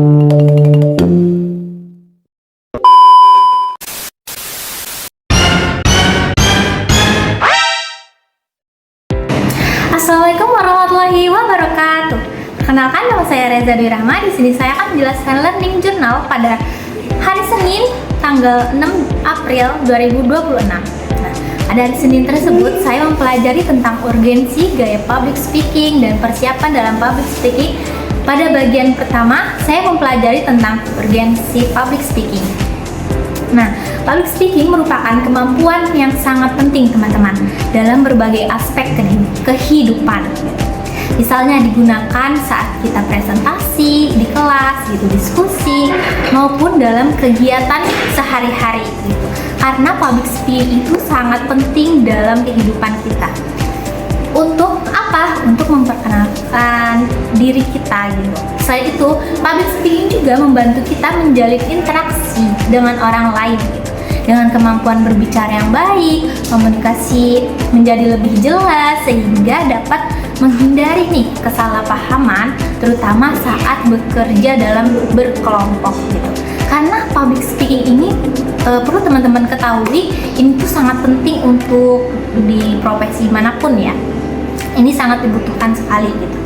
Assalamualaikum warahmatullahi wabarakatuh. Perkenalkan, nama saya Reza Dwi Rahma. Di sini saya akan menjelaskan learning journal pada hari Senin tanggal 6 April 2026. Nah, pada hari Senin tersebut saya mempelajari tentang urgensi gaya public speaking dan persiapan dalam public speaking. Pada bagian pertama, saya mempelajari tentang urgensi public speaking. Nah, public speaking merupakan kemampuan yang sangat penting teman-teman dalam berbagai aspek kehidupan. Misalnya digunakan saat kita presentasi di kelas, diskusi, maupun dalam kegiatan sehari-hari gitu. Karena public speaking itu sangat penting dalam kehidupan kita. Untuk apa? Untuk memperkenalkan diri kita gitu. Selain itu, public speaking juga membantu kita menjalin interaksi dengan orang lain gitu. Dengan kemampuan berbicara yang baik, komunikasi menjadi lebih jelas sehingga dapat menghindari kesalahpahaman, terutama saat bekerja dalam berkelompok gitu. Karena public speaking ini perlu teman-teman ketahui, ini tuh sangat penting untuk di profesi manapun ya. Ini sangat dibutuhkan sekali gitu.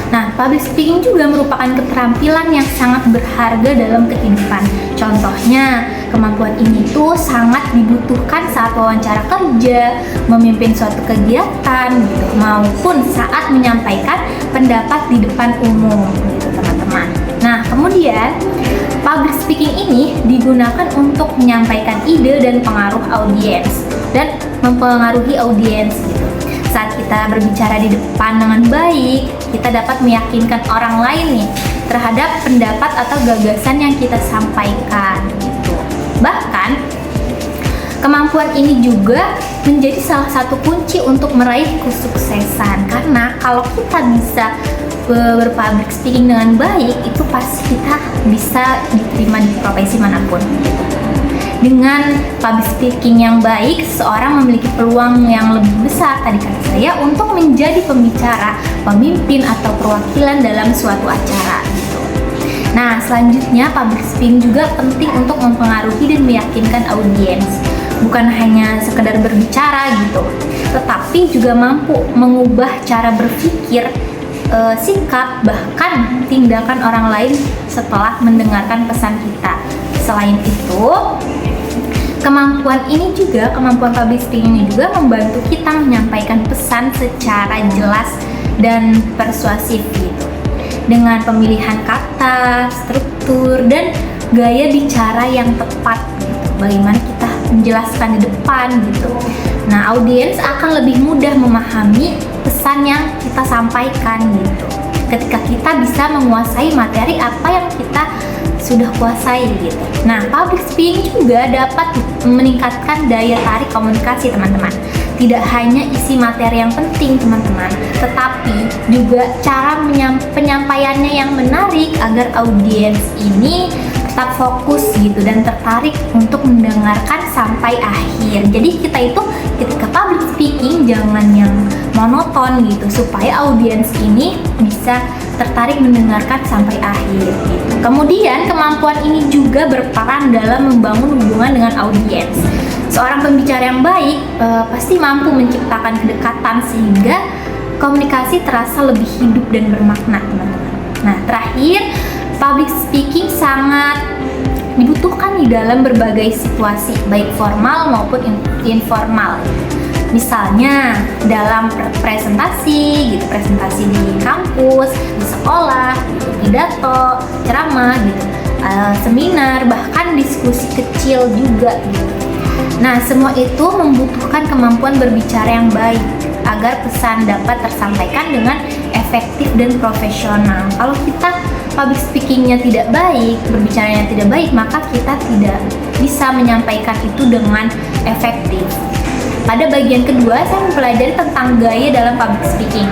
Nah, public speaking juga merupakan keterampilan yang sangat berharga dalam kehidupan. Contohnya, kemampuan ini tuh sangat dibutuhkan saat wawancara kerja, memimpin suatu kegiatan gitu, maupun saat menyampaikan pendapat di depan umum gitu, teman-teman. Nah, kemudian public speaking ini digunakan untuk menyampaikan ide dan pengaruh audiens dan mempengaruhi audiens gitu. Saat kita berbicara di depan dengan baik, kita dapat meyakinkan orang lain terhadap pendapat atau gagasan yang kita sampaikan gitu. Bahkan kemampuan ini juga menjadi salah satu kunci untuk meraih kesuksesan, karena kalau kita bisa berpublic speaking dengan baik, itu pasti kita bisa diterima di profesi manapun gitu. Dengan public speaking yang baik, seseorang memiliki peluang yang lebih besar, tadi kata saya, untuk menjadi pembicara, pemimpin, atau perwakilan dalam suatu acara gitu. Nah, selanjutnya public speaking juga penting untuk mempengaruhi dan meyakinkan audiens. Bukan hanya sekedar berbicara gitu, tetapi juga mampu mengubah cara berpikir, sikap, bahkan tindakan orang lain setelah mendengarkan pesan kita. Selain itu, kemampuan public speaking ini juga membantu kita menyampaikan pesan secara jelas dan persuasif gitu. Dengan pemilihan kata, struktur, dan gaya bicara yang tepat gitu. Bagaimana kita menjelaskan di depan gitu. Nah, audiens akan lebih mudah memahami pesan yang kita sampaikan gitu. Ketika kita bisa menguasai materi apa yang kita sudah kuasai gitu. Nah, public speaking juga dapat meningkatkan daya tarik komunikasi teman-teman. Tidak hanya isi materi yang penting teman-teman, tetapi juga cara penyampaiannya yang menarik agar audiens ini tetap fokus gitu dan tertarik untuk mendengarkan sampai akhir. Jadi kita itu ketika public speaking jangan yang monoton gitu, supaya audiens ini bisa tertarik mendengarkan sampai akhir gitu. Kemudian kemampuan ini juga berperan dalam membangun hubungan dengan audiens. Seorang pembicara yang baik pasti mampu menciptakan kedekatan sehingga komunikasi terasa lebih hidup dan bermakna, teman-teman. Nah, terakhir, public speaking sangat dibutuhkan di dalam berbagai situasi, baik formal maupun informal. Misalnya dalam presentasi di kampus, di sekolah, pidato, ceramah seminar, bahkan diskusi kecil juga gitu. Nah, semua itu membutuhkan kemampuan berbicara yang baik agar pesan dapat tersampaikan dengan efektif dan profesional. Kalau kita public speakingnya tidak baik, berbicaranya tidak baik, maka kita tidak bisa menyampaikan itu dengan efektif. Pada bagian kedua, saya mempelajari tentang gaya dalam public speaking.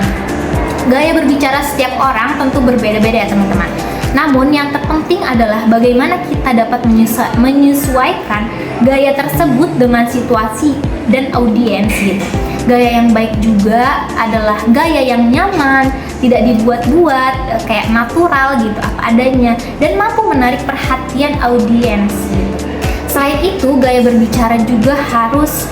Gaya berbicara setiap orang tentu berbeda-beda ya teman-teman. Namun yang terpenting adalah bagaimana kita dapat menyesuaikan gaya tersebut dengan situasi dan audiens gitu. Gaya yang baik juga adalah gaya yang nyaman, tidak dibuat-buat, kayak natural gitu, apa adanya, dan mampu menarik perhatian audiens gitu. Selain itu, gaya berbicara juga harus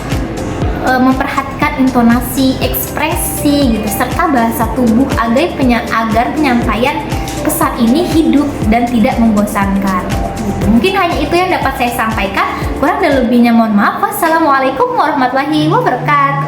memperhatikan intonasi, ekspresi gitu, serta bahasa tubuh agar penyampaian pesan ini hidup dan tidak membosankan. Gitu. Mungkin hanya itu yang dapat saya sampaikan. Kurang dan lebihnya mohon maaf. Wassalamualaikum warahmatullahi wabarakatuh.